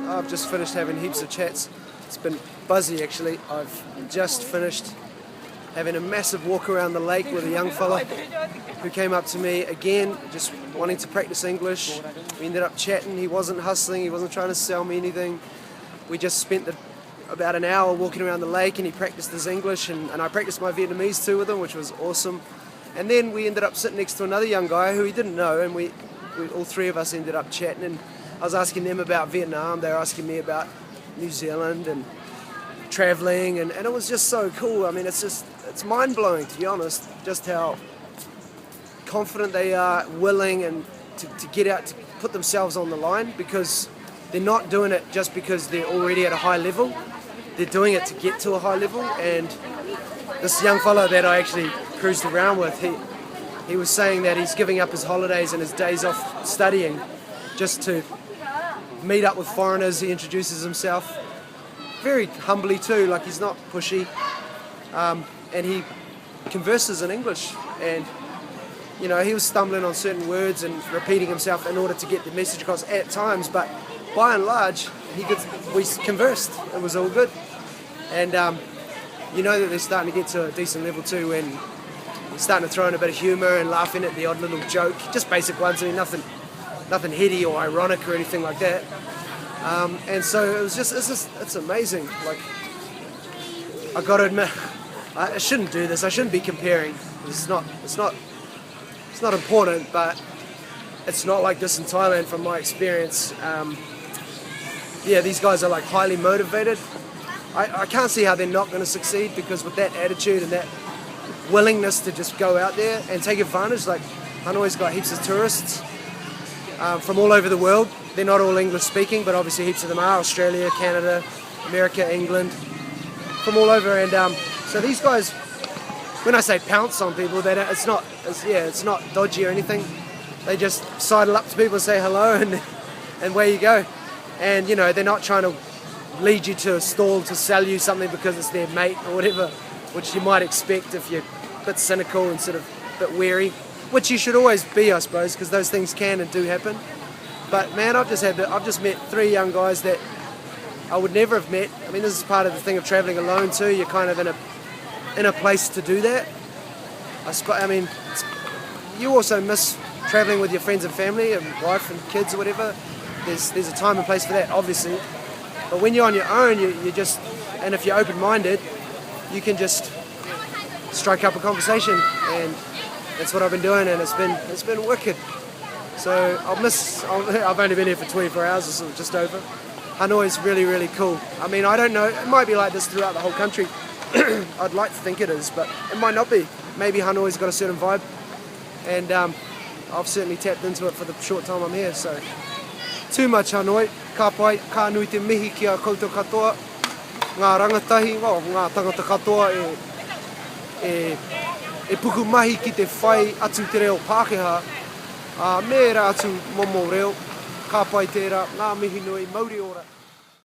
I've just finished having heaps of chats. It's been buzzy actually. I've just finished having a massive walk around the lake with a young fella who came up to me again, just wanting to practice English. We ended up chatting. He wasn't hustling, he wasn't trying to sell me anything. We just spent about an hour walking around the lake, and he practiced his English, and I practiced my Vietnamese too with him, which was awesome. And then we ended up sitting next to another young guy who he didn't know, and we all three of us ended up chatting, and I was asking them about Vietnam, they were asking me about New Zealand and traveling, and it was just so cool. I mean, it's mind-blowing, to be honest, just how confident they are, willing and to get out, to put themselves on the line, because they're not doing it just because they're already at a high level. They're doing it to get to a high level. And this young fella that I actually cruised around with, he was saying that he's giving up his holidays and his days off studying just to meet up with foreigners. He introduces himself very humbly too, like he's not pushy, and he converses in English, and you know, he was stumbling on certain words and repeating himself in order to get the message across at times, but by and large we conversed. It was all good, and you know that they're starting to get to a decent level too, when they're starting to throw in a bit of humour and laughing at the odd little joke, just basic ones. I mean, nothing heady or ironic or anything like that. And so it's amazing. Like, I got to admit, I shouldn't do this. I shouldn't be comparing. It's not important, but it's not like this in Thailand from my experience. Yeah, these guys are like highly motivated. I can't see how they're not going to succeed, because with that attitude and that willingness to just go out there and take advantage, like Hanoi's got heaps of tourists from all over the world. They're not all English speaking, but obviously heaps of them are. Australia, Canada, America, England, from all over. And so these guys, when I say pounce on people, it's not dodgy or anything. They just sidle up to people and say hello, and away you go. And you know, they're not trying to lead you to a stall to sell you something because it's their mate or whatever, which you might expect if you're a bit cynical and sort of a bit wary, which you should always be, I suppose, because those things can and do happen. But man, I've just met three young guys that I would never have met. I mean, this is part of the thing of traveling alone too. You're kind of in a place to do that. I mean, you also miss traveling with your friends and family and wife and kids or whatever. There's a time and place for that, obviously. But when you're on your own, you just, and if you're open-minded, you can just strike up a conversation, and that's what I've been doing, and it's been wicked. So I've only been here for 24 hours or so, just over. Hanoi is really, really cool. I mean, I don't know, it might be like this throughout the whole country. I'd like to think it is, but it might not be. Maybe Hanoi's got a certain vibe, and I've certainly tapped into it for the short time I'm here. So, too much Hanoi, ka pai, ka nui te mihi ki a koutou katoa, ngā rangatahi, ngā tangata katoa e puku mahi ki te whai atu te reo Pākehā, me rā atu momo reo, ka pai tērā, ngā mihi nui, mauri ora.